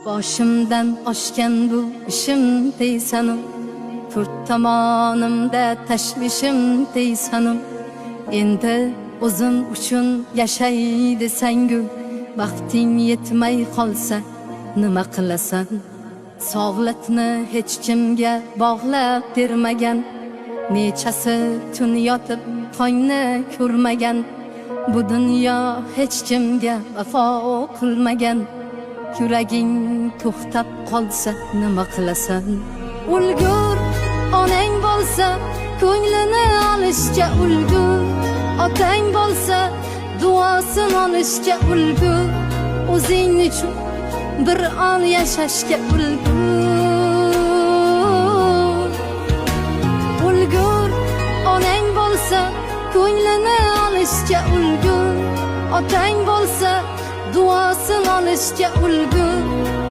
Boshimdan oshgan bu ishim deysanım, to'rt tomonimda tashvishim deysanım. Endi o'zim uchun yashay desangu, vaqting yetmay qolsa nima qilasan? Sog'liqni hech kimga bog'lab bermagan, nechasi tun yotib tongni ko'rmagan. Bu dunyo hech kimga vafo qilmagan. Yuraging to'xtab qolsa nima qilasan? Ulgur, onang bo'lsa ko'nglini olishga ulgur, otang bo'lsa duosini olishga ulgur, o'zing uchun bir on yashashga ulgur. Ulgur, onang bo'lsa ko'nglini olishga ulgur, otang bo'lsa duosini olishga ulgur.